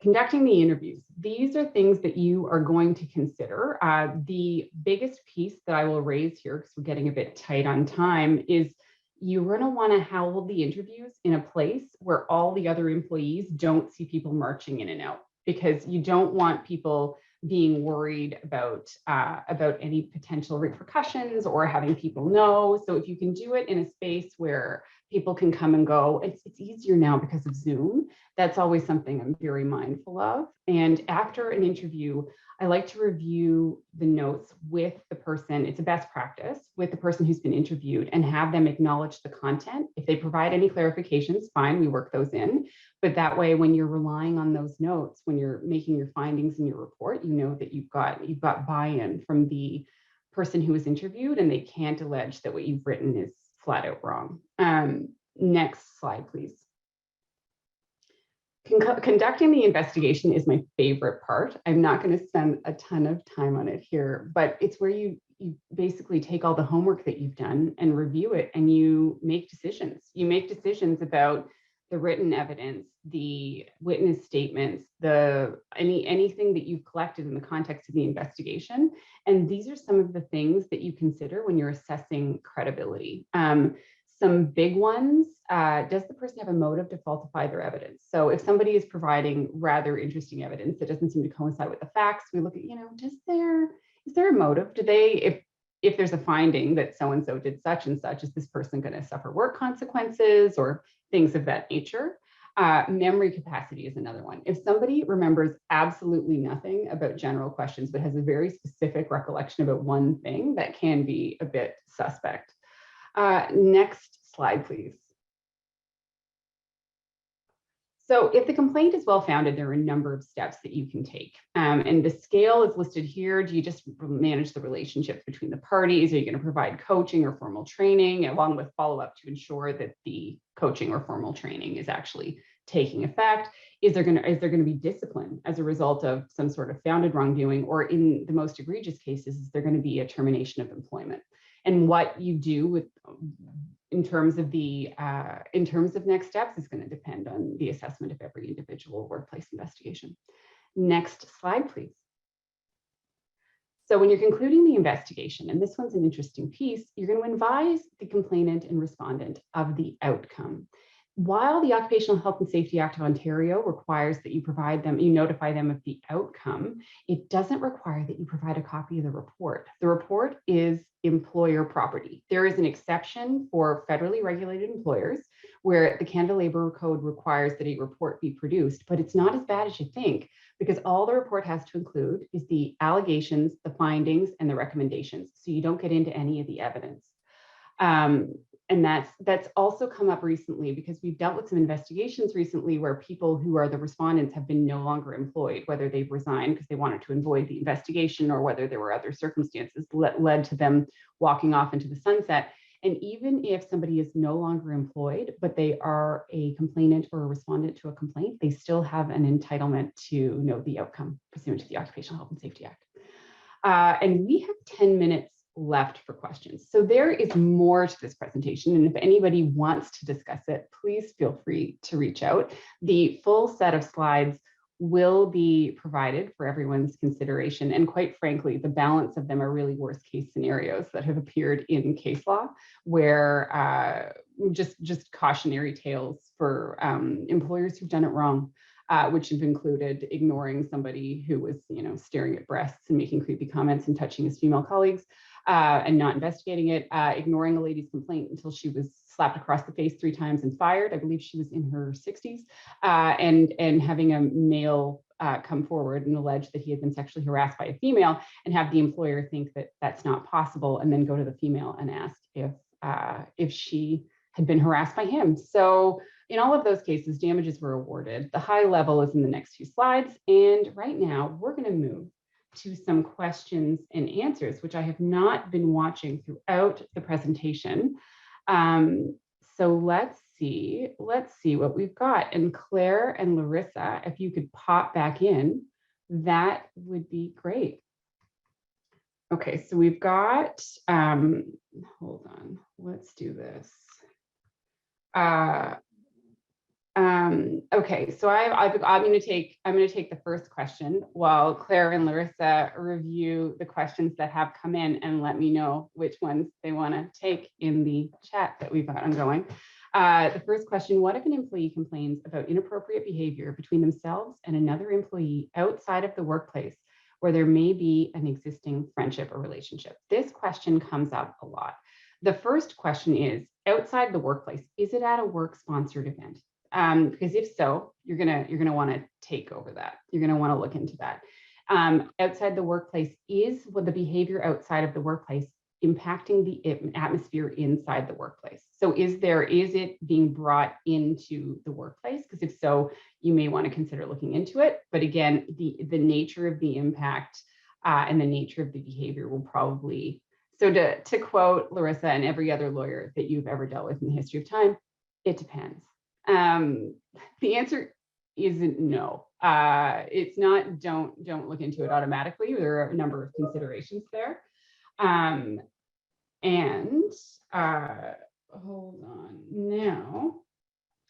Speaker 1: Conducting the interviews. These are things that you are going to consider. The biggest piece that I will raise here, because we're getting a bit tight on time, is you're going to want to hold the interviews in a place where all the other employees don't see people marching in and out, because you don't want people being worried about any potential repercussions or having people know. So if you can do it in a space where people can come and go, it's easier now because of Zoom. That's always something I'm very mindful of. And after an interview, I like to review the notes with the person. It's a best practice with the person who's been interviewed, and have them acknowledge the content. If they provide any clarifications, fine, we work those in. But that way, when you're relying on those notes, when you're making your findings in your report, you know that you've got buy-in from the person who was interviewed, and they can't allege that what you've written is flat out wrong. Next slide, please. Conducting the investigation is my favorite part. I'm not going to spend a ton of time on it here, but it's where you basically take all the homework that you've done and review it, and you make decisions. You make decisions about the written evidence, the witness statements, anything that you've collected in the context of the investigation. And these are some of the things that you consider when you're assessing credibility. Some big ones: does the person have a motive to falsify their evidence? So if somebody is providing rather interesting evidence that doesn't seem to coincide with the facts, we look at, is there a motive? Do they, if there's a finding that so-and-so did such and such, is this person going to suffer work consequences or things of that nature? Memory capacity is another one. If somebody remembers absolutely nothing about general questions, but has a very specific recollection about one thing, that can be a bit suspect. Next slide, please. So if the complaint is well-founded, there are a number of steps that you can take. And the scale is listed here. Do you just manage the relationships between the parties? Are you going to provide coaching or formal training along with follow-up to ensure that the coaching or formal training is actually taking effect? Is there going to be discipline as a result of some sort of founded wrongdoing? Or in the most egregious cases, is there going to be a termination of employment? And what you do with in terms of next steps is going to depend on the assessment of every individual workplace investigation. Next slide, please. So when you're concluding the investigation, and this one's an interesting piece, you're going to advise the complainant and respondent of the outcome. While the Occupational Health and Safety Act of Ontario requires that you notify them of the outcome, it doesn't require that you provide a copy of the report. The report is employer property. There is an exception for federally regulated employers where the Canada Labour Code requires that a report be produced, but it's not as bad as you think, because all the report has to include is the allegations, the findings, and the recommendations. So you don't get into any of the evidence. And that's also come up recently because we've dealt with some investigations recently where people who are the respondents have been no longer employed, whether they've resigned because they wanted to avoid the investigation or whether there were other circumstances that led to them walking off into the sunset. And even if somebody is no longer employed, but they are a complainant or a respondent to a complaint, they still have an entitlement to know the outcome pursuant to the Occupational Health and Safety Act. And we have 10 minutes left for questions. So there is more to this presentation. And if anybody wants to discuss it, please feel free to reach out. The full set of slides will be provided for everyone's consideration. And quite frankly, the balance of them are really worst case scenarios that have appeared in case law, where just cautionary tales for employers who've done it wrong. Which have included ignoring somebody who was, staring at breasts and making creepy comments and touching his female colleagues and not investigating it, ignoring a lady's complaint until she was slapped across the face 3 times and fired. I believe she was in her 60s, and having a male come forward and allege that he had been sexually harassed by a female and have the employer think that that's not possible and then go to the female and ask if she had been harassed by him. So in all of those cases, damages were awarded. The high level is in the next 2 slides. And right now we're going to move to some questions and answers, which I have not been watching throughout the presentation. So let's see what we've got. And Claire and Larissa, if you could pop back in, that would be great. Okay, so we've got, hold on, let's do this. Okay, so I'm going to take the first question while Claire and Larissa review the questions that have come in and let me know which ones they want to take in the chat that we've got ongoing. The first question: what if an employee complains about inappropriate behavior between themselves and another employee outside of the workplace where there may be an existing friendship or relationship? This question comes up a lot. The first question is, outside the workplace, is it at a work-sponsored event? Because if so, you're gonna want to take over that. You're gonna want to look into that. Outside the workplace, is what the behavior outside of the workplace impacting the atmosphere inside the workplace? So is it being brought into the workplace? Because if so, you may want to consider looking into it. But again, the nature of the impact and the nature of the behavior will probably. So to quote Larissa and every other lawyer that you've ever dealt with in the history of time, it depends. The answer isn't no. It's not don't look into it automatically. There are a number of considerations there. Hold on. Now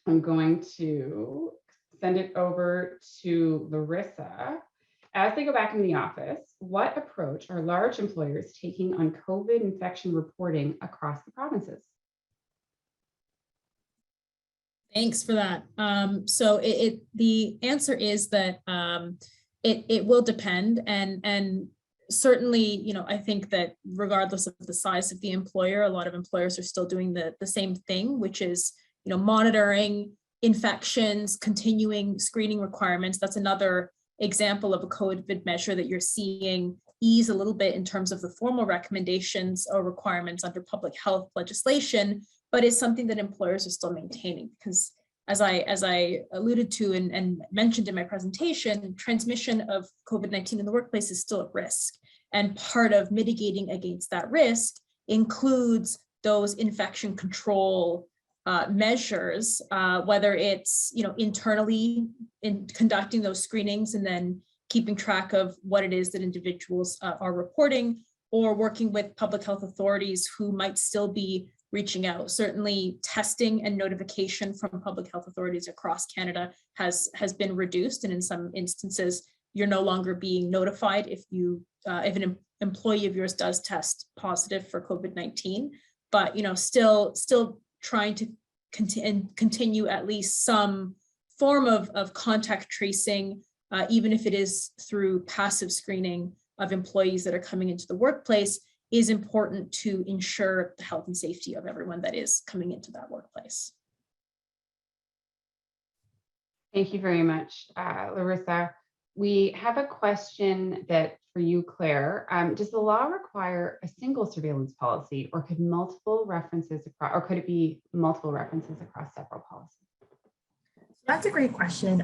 Speaker 1: I'm going to send it over to Larissa. As they go back in the office, what approach are large employers taking on COVID infection reporting across the provinces?
Speaker 2: Thanks for that. So the answer is that it will depend, and certainly, I think that regardless of the size of the employer, a lot of employers are still doing the same thing, which is, monitoring infections, continuing screening requirements. That's another example of a COVID measure that you're seeing ease a little bit in terms of the formal recommendations or requirements under public health legislation, but it's something that employers are still maintaining because as I alluded to and mentioned in my presentation, transmission of COVID-19 in the workplace is still at risk. And part of mitigating against that risk includes those infection control measures, whether it's internally in conducting those screenings and then keeping track of what it is that individuals are reporting, or working with public health authorities who might still be reaching out. Certainly testing and notification from public health authorities across Canada has been reduced, and in some instances you're no longer being notified if an employee of yours does test positive for COVID-19, but still trying to continue at least some form of contact tracing, even if it is through passive screening of employees that are coming into the workplace, is important to ensure the health and safety of everyone that is coming into that workplace.
Speaker 1: Thank you very much, Larissa. We have a question that for you, Claire. Does the law require a single surveillance policy, or could multiple references across, or could it be multiple references across several policies?
Speaker 3: That's a great question.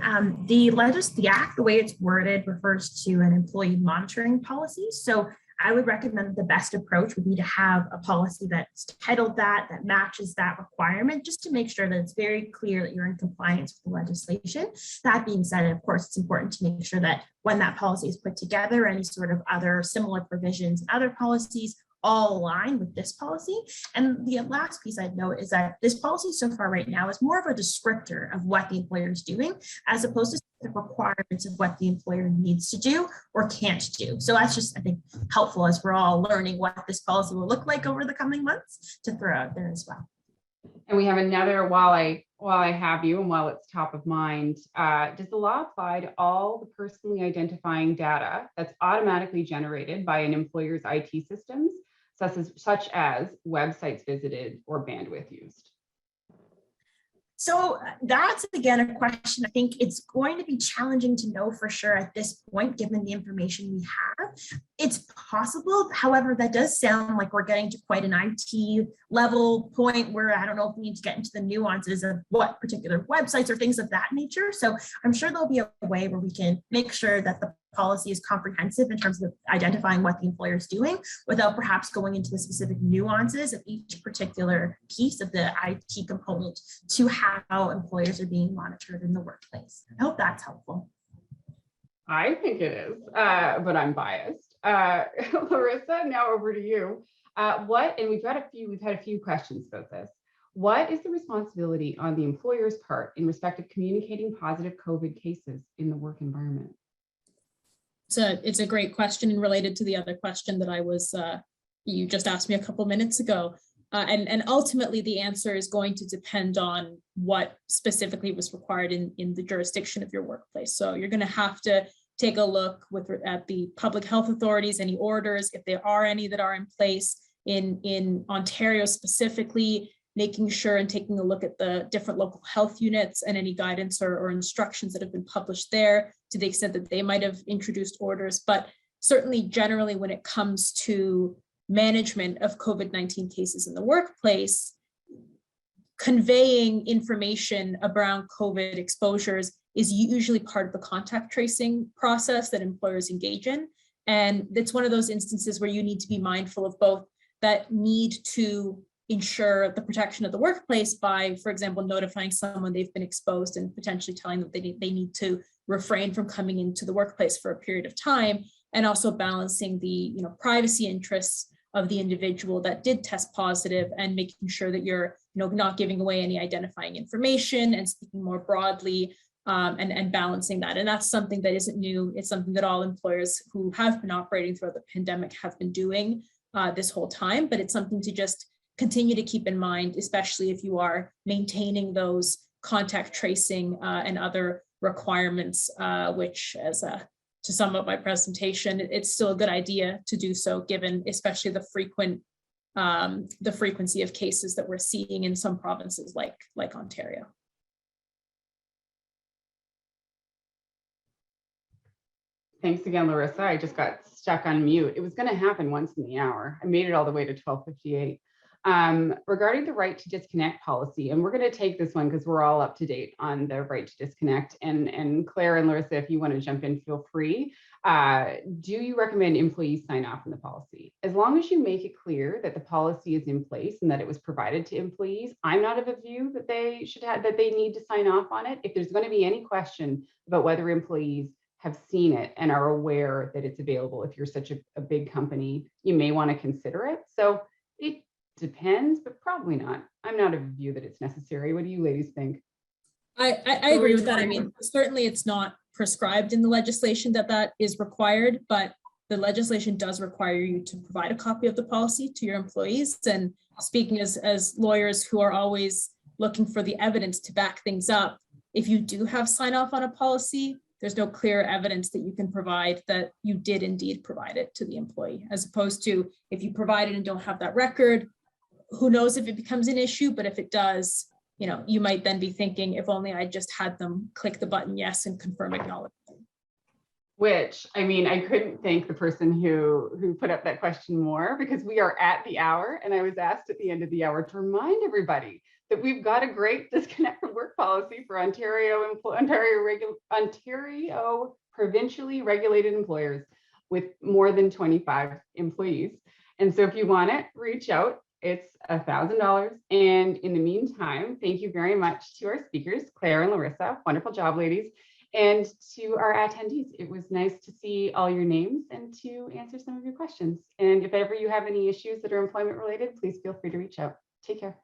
Speaker 3: The act, the way it's worded, refers to an employee monitoring policy. So I would recommend the best approach would be to have a policy that's titled that matches that requirement, just to make sure that it's very clear that you're in compliance with the legislation. That being said, of course, it's important to make sure that when that policy is put together, any sort of other similar provisions and other policies all align with this policy. And the last piece I'd note is that this policy so far right now is more of a descriptor of what the employer is doing, as opposed to the requirements of what the employer needs to do or can't do. So that's just, I think, helpful as we're all learning what this policy will look like over the coming months to throw out there as well.
Speaker 1: And we have another, while I have you and while it's top of mind, does the law apply to all the personally identifying data that's automatically generated by an employer's IT systems, such as websites visited or bandwidth used?
Speaker 3: So that's, again, a question I think it's going to be challenging to know for sure at this point, given the information we have. It's possible. However, that does sound like we're getting to quite an IT level point where I don't know if we need to get into the nuances of what particular websites or things of that nature. So I'm sure there'll be a way where we can make sure that the policy is comprehensive in terms of identifying what the employer is doing without perhaps going into the specific nuances of each particular piece of the IT component to how employers are being monitored in the workplace. I hope that's helpful.
Speaker 1: I think it is, but I'm biased. Larissa, now over to you. And we've had a few questions about this. What is the responsibility on the employer's part in respect of communicating positive COVID cases in the work environment?
Speaker 2: It's a great question, and related to the other question that you just asked me a couple minutes ago. And ultimately, the answer is going to depend on what specifically was required in the jurisdiction of your workplace. So you're going to have to take a look at the public health authorities, any orders, if there are any that are in place in Ontario specifically, making sure and taking a look at the different local health units and any guidance or instructions that have been published there to the extent that they might have introduced orders. But certainly generally when it comes to management of COVID-19 cases in the workplace, conveying information around COVID exposures is usually part of the contact tracing process that employers engage in. And it's one of those instances where you need to be mindful of both that need to ensure the protection of the workplace by, for example, notifying someone they've been exposed and potentially telling them they need to refrain from coming into the workplace for a period of time, and also balancing the privacy interests of the individual that did test positive and making sure that you're not giving away any identifying information and speaking more broadly and balancing that. And that's something that isn't new. It's something that all employers who have been operating throughout the pandemic have been doing this whole time, but it's something to just continue to keep in mind, especially if you are maintaining those contact tracing and other requirements, which, as to sum up my presentation, it's still a good idea to do so, given especially the frequency of cases that we're seeing in some provinces like Ontario.
Speaker 1: Thanks again, Larissa. I just got stuck on mute. It was going to happen once in the hour. I made it all the way to 12:58. Regarding the right to disconnect policy, and we're going to take this one because we're all up to date on the right to disconnect. And Claire and Larissa, if you want to jump in, feel free. Do you recommend employees sign off on the policy? As long as you make it clear that the policy is in place and that it was provided to employees, I'm not of a view that they need to sign off on it. If there's going to be any question about whether employees have seen it and are aware that it's available, if you're such a big company, you may want to consider it. So it depends, but probably not. I'm not of a view that it's necessary. What do you ladies think?
Speaker 2: I agree with that. I mean, certainly it's not prescribed in the legislation that is required, but the legislation does require you to provide a copy of the policy to your employees. And speaking as lawyers who are always looking for the evidence to back things up, if you do have sign off on a policy, there's no clear evidence that you can provide that you did indeed provide it to the employee, as opposed to if you provide it and don't have that record, who knows if it becomes an issue, but if it does, you might then be thinking, if only I just had them click the button yes and confirm acknowledgement.
Speaker 1: Which, I mean, I couldn't thank the person who put up that question more, because we are at the hour, and I was asked at the end of the hour to remind everybody that we've got a great disconnect from work policy for Ontario provincially regulated employers with more than 25 employees. And so if you want it, reach out. It's $1,000. And in the meantime, thank you very much to our speakers, Claire and Larissa. Wonderful job, ladies. And to our attendees, it was nice to see all your names and to answer some of your questions. And if ever you have any issues that are employment related, please feel free to reach out. Take care.